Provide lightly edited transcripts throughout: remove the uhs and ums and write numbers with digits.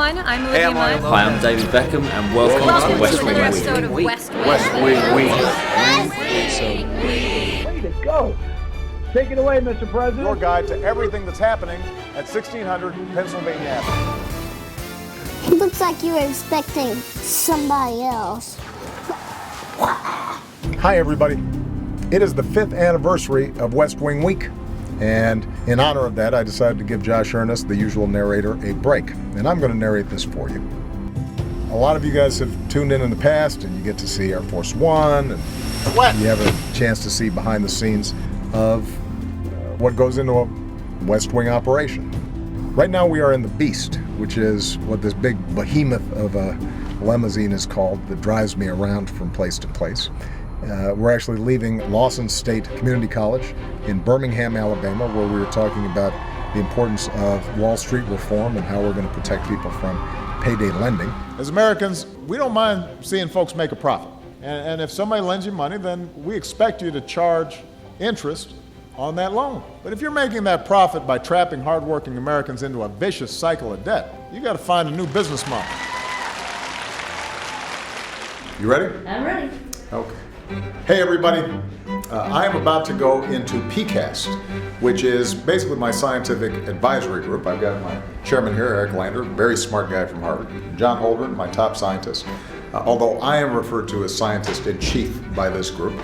everyone. I'm Olivia Munn. Hi, I'm David Beckham, and welcome to West Wing episode Week. of West Wing Week. Way to go. Take it away, Mr. President. Your guide to everything that's happening at 1600 Pennsylvania Avenue. It looks like you were expecting somebody else. Hi, everybody. It is the 5th anniversary of West Wing Week. And in honor of that, I decided to give Josh Earnest, the usual narrator, a break. And I'm going to narrate this for you. A lot of you guys have tuned in the past, and you get to see Air Force One, and you have a chance to see behind the scenes of what goes into a West Wing operation. Right now we are in the Beast, which is what this big behemoth of a limousine is called that drives me around from place to place. We're actually leaving Lawson State Community College in Birmingham, Alabama, where we were talking about the importance of Wall Street reform and how we're going to protect people from payday lending. As Americans, we don't mind seeing folks make a profit. And if somebody lends you money, then we expect you to charge interest on that loan. But if you're making that profit by trapping hardworking Americans into a vicious cycle of debt, you got to find a new business model. You ready? I'm ready. Okay. Hey everybody, I am about to go into PCAST, which is basically my scientific advisory group. I've got my chairman here, Eric Lander, very smart guy from Harvard, John Holdren, my top scientist, although I am referred to as scientist-in-chief by this group.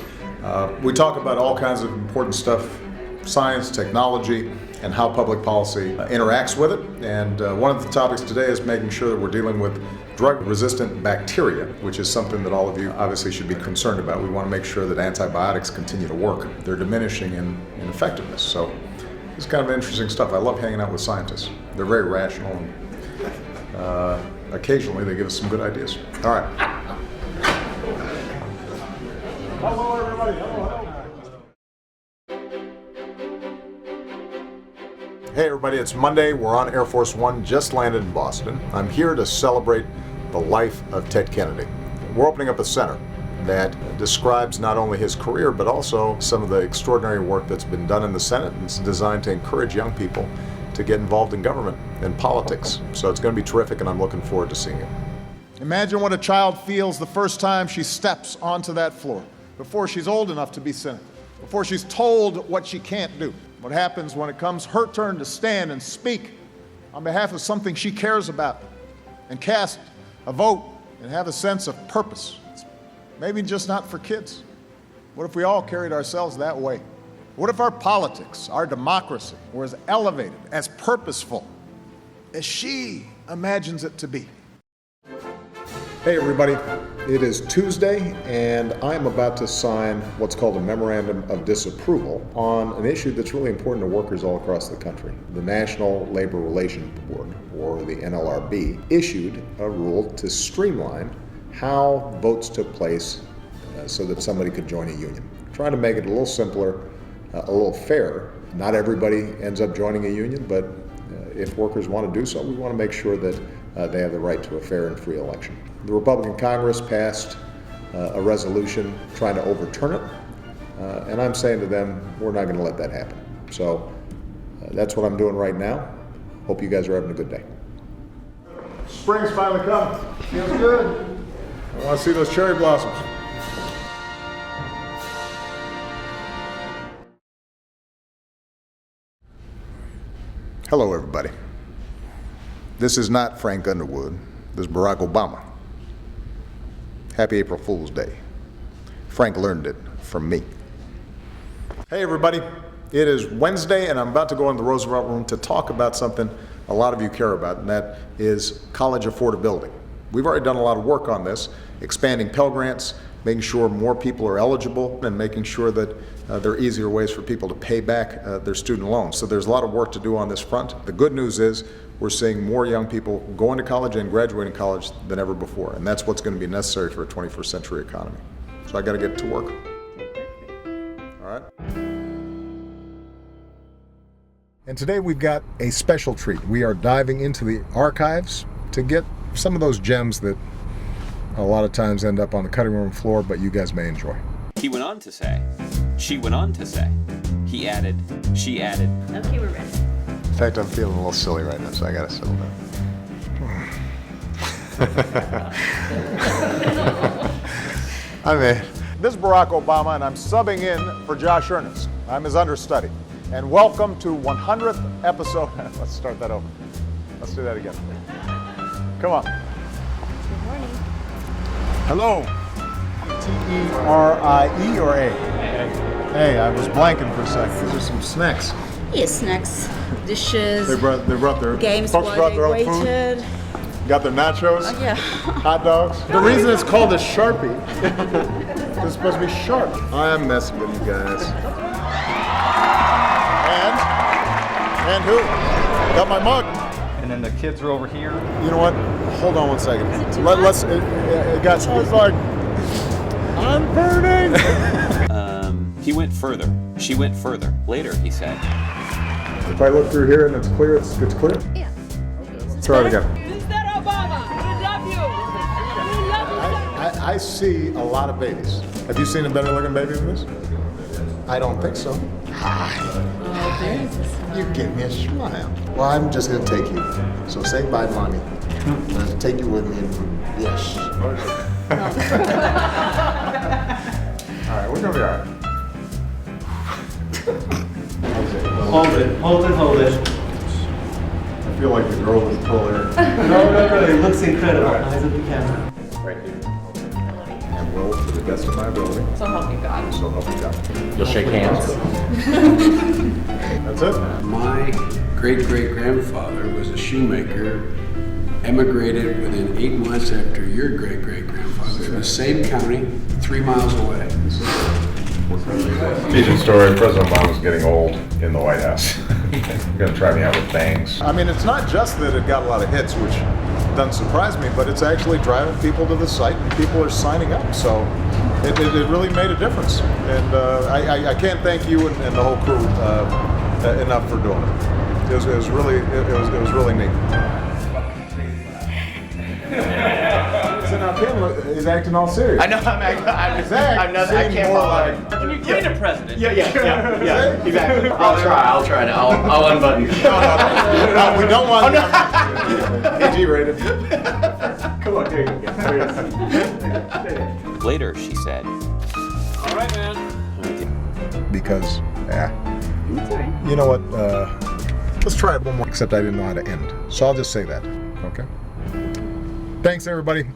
We talk about all kinds of important stuff, science, technology, and how public policy interacts with it. And one of the topics today is making sure that we're dealing with drug-resistant bacteria, which is something that all of you obviously should be concerned about. We want to make sure that antibiotics continue to work. They're diminishing in effectiveness. So it's kind of interesting stuff. I love hanging out with scientists. They're very rational, and occasionally they give us some good ideas. All right. Hello, everybody. Hello. Hey everybody, it's Monday. We're on Air Force One, just landed in Boston. I'm here to celebrate the life of Ted Kennedy. We're opening up a center that describes not only his career, but also some of the extraordinary work that's been done in the Senate, and it's designed to encourage young people to get involved in government and politics. So it's going to be terrific, and I'm looking forward to seeing it. Imagine what a child feels the first time she steps onto that floor, before she's old enough to be senator, before she's told what she can't do. What happens when it comes her turn to stand and speak on behalf of something she cares about and cast a vote and have a sense of purpose. It's maybe just not for kids. What if we all carried ourselves that way? What if our politics, our democracy, were as elevated, as purposeful as she imagines it to be? Hey everybody, it is Tuesday, and I am about to sign what's called a Memorandum of Disapproval on an issue that's really important to workers all across the country. The National Labor Relations Board, or the NLRB, issued a rule to streamline how votes took place so that somebody could join a union. Trying to make it a little simpler, a little fairer. Not everybody ends up joining a union, but if workers want to do so, we want to make sure that they have the right to a fair and free election. The Republican Congress passed a resolution trying to overturn it, and I'm saying to them, we're not going to let that happen. So that's what I'm doing right now. Hope you guys are having a good day. Spring's finally come. Feels good. I want to see those cherry blossoms. Hello, everybody. This is not Frank Underwood. This is Barack Obama. Happy April Fool's Day. Frank learned it from me. Hey everybody, it is Wednesday and I'm about to go in the Roosevelt Room to talk about something a lot of you care about, and that is college affordability. We've already done a lot of work on this, expanding Pell Grants, making sure more people are eligible, and making sure that there are easier ways for people to pay back their student loans. So there's a lot of work to do on this front. The good news is we're seeing more young people going to college and graduating college than ever before, and that's what's going to be necessary for a 21st century economy. So I got to get to work. All right. And today we've got a special treat. We are diving into the archives to get some of those gems that a lot of times end up on the cutting room floor, but you guys may enjoy. He went on to say, she went on to say, he added, she added. Okay, we're ready. In fact, I'm feeling a little silly right now, so I gotta settle down. I mean, this is Barack Obama, and I'm subbing in for Josh Earnest. I'm his understudy. And welcome to 100th episode. Let's start that over. Let's do that again. Come on. Good morning. Hello. T-E-R-I-E or A? A. I was blanking for a second. These are some snacks. Yes, snacks, dishes, They brought their games folks while brought they their own food. waited. Got their nachos. Yeah. Hot dogs. The reason it's called a Sharpie is it's supposed to be sharp. I'm messing with you guys. And who? Got my mug. And then the kids are over here. You know what? Hold on 1 second. Let's. It got. It's like I'm burning. He went further. She went further. Later, he said. If I look through here and it's clear, it's clear. Yeah. Try it again. Mr. Obama, we love you. We love you. I see a lot of babies. Have you seen a better looking baby than this? I don't think so. Hi. You give me a smile. Well, I'm just gonna take you. So say bye, mommy. I'm gonna take you with me. Yes. All right, we're gonna be all right. Hold it. I feel like the girl with the pull there. No, it looks incredible. Eyes at the camera. Right here. And will, to the best of my ability. So help you God. So help me God. You'll shake hands. That's it. My great-great-grandfather was a shoemaker, emigrated within 8 months after your great-great-grandfather in the same county, 3 miles away. Teaching story, President Obama's getting old in the White House. You're gonna try me out with bangs. I mean, it's not just that it got a lot of hits, which doesn't surprise me, but it's actually driving people to the site and people are signing up. So it really made a difference. And I can't thank you and the whole crew enough for doing it. It was really neat. So now Tim is acting all serious. I know, I can't follow. When you get a president. Yeah, exactly. I'll try now. I'll unbutton. No, we don't want PG rated. Come on, there you go. Later, she said. All right, man. Because, you know what? Let's try it one more. Except I didn't know how to end, so I'll just say that. Okay. Thanks, everybody.